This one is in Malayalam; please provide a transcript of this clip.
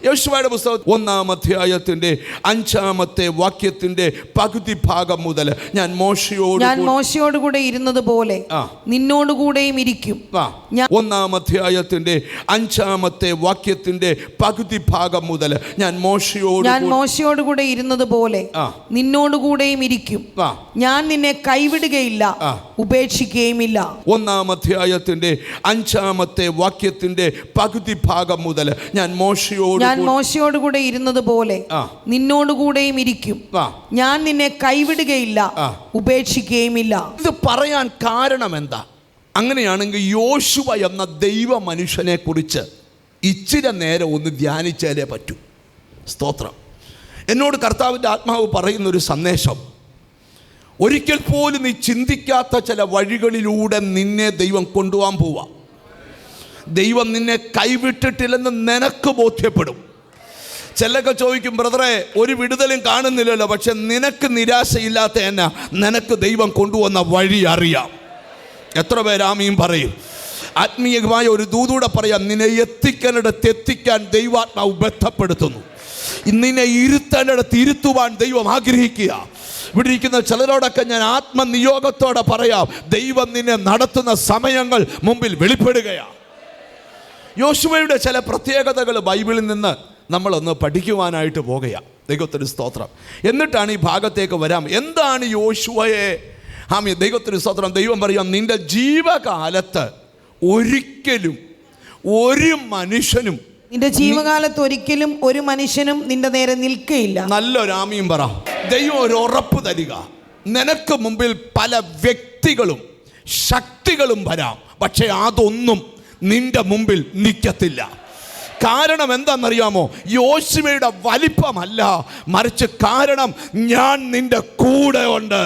യോശുവയുടെ പുസ്തകം 1-ാം അധ്യായത്തിന്റെ 5-ാമത്തെ വാക്യത്തിന്റെ പകുതി ഭാഗം മുതൽ ഞാൻ മോശയോട് കൂടെ ഇരുന്നത് പോലെ നിന്നോടുകൂടെയും ഇരിക്കും. 1-ാം അധ്യായത്തിന്റെ 5-ാമത്തെ വാക്യത്തിന്റെ പകുതി ഭാഗം മുതൽ ഞാൻ മോശയോട് കൂടെ ഇരുന്നത് പോലെ നിന്നോടുകൂടെയും ഇരിക്കും. ഞാൻ നിന്നെ കൈവിടുകയില്ല, ഉപേക്ഷിക്കുകയുമില്ല. 1-ാം അധ്യായത്തിന്റെ 5-ാമത്തെ വാക്യത്തിന്റെ പകുതി ഭാഗം മുതൽ ഞാൻ മോശയോട് കൂടെ ഇരുന്നത് പോലെ നിന്നോടുകൂടെയും ഇരിക്കും. ഞാൻ നിന്നെ കൈവിടുകയില്ല, ഉപേക്ഷിക്കുകയുമില്ല. ഇത് പറയാൻ കാരണം എന്താ? അങ്ങനെയാണെങ്കിൽ യോശുവ എന്ന ദൈവ മനുഷ്യനെ കുറിച്ച് ഇച്ചിരി നേരം ഒന്ന് ധ്യാനിച്ചാലേ പറ്റൂ. സ്തോത്രം. എന്നോട് കർത്താവിൻ്റെ ആത്മാവ് പറയുന്നൊരു സന്ദേശം, ഒരിക്കൽ പോലും നീ ചിന്തിക്കാത്ത ചില വഴികളിലൂടെ നിന്നെ ദൈവം കൊണ്ടുപോകാൻ പോവാ. ദൈവം നിന്നെ കൈവിട്ടിട്ടില്ലെന്ന് നിനക്ക് ബോധ്യപ്പെടും. ചിലൊക്കെ ചോദിക്കും, ബ്രദറെ ഒരു വിടുതലും കാണുന്നില്ലല്ലോ, പക്ഷെ നിനക്ക് നിരാശയില്ലാത്ത എന്നാ, നിനക്ക് ദൈവം കൊണ്ടുവന്ന വഴി അറിയാം. എത്ര പേര് ആമീൻ പറയും? ആത്മീയമായ ഒരു ദൂതൂടെ പറയാം, നിന്നെ എത്തിക്കാനിടത്ത് എത്തിക്കാൻ ദൈവാത്മാവ് ബന്ധപ്പെടുത്തുന്നു. നിന്നെ ഇരുത്തേണ്ടിടത്ത് ഇരുത്തുവാൻ ദൈവം ആഗ്രഹിക്കുക. ഇവിടെ ഇരിക്കുന്ന ചിലരോടൊക്കെ ഞാൻ ആത്മനിയോഗത്തോടെ പറയാം, ദൈവം നിന്നെ നടത്തുന്ന സമയങ്ങൾ മുമ്പിൽ വെളിപ്പെടുകയാണ്. യോശുവയുടെ ചില പ്രത്യേകതകൾ ബൈബിളിൽ നിന്ന് നമ്മളൊന്ന് പഠിക്കുവാനായിട്ട് പോകുകയാണ്. ദൈവത്തിന് സ്തോത്രം. എന്നിട്ടാണ് ഈ ഭാഗത്തേക്ക് വരാം. എന്താണ് യോശുവയെ ദൈവത്തിന് സ്തോത്രം. ദൈവം പറയാം, നിന്റെ ജീവകാലത്ത് ഒരിക്കലും ഒരു മനുഷ്യനും നിന്റെ ജീവകാലത്ത് ഒരിക്കലും ഒരു മനുഷ്യനും നിന്റെ നേരെ നിൽക്കയില്ല. നല്ലൊരു ആമീൻ പറ. ദൈവം ഒരു ഉറപ്പ് തരിക, നിനക്ക് മുമ്പിൽ പല വ്യക്തികളും ശക്തികളും വരാം, പക്ഷെ അതൊന്നും നിന്റെ മുമ്പിൽ നിൽക്കത്തില്ല. കാരണം എന്താണെന്നറിയാമോ? യോശുവയുടെ വലിപ്പമല്ല, മറിച്ച് കാരണം ഞാൻ നിന്റെ കൂടെ ഉണ്ട്.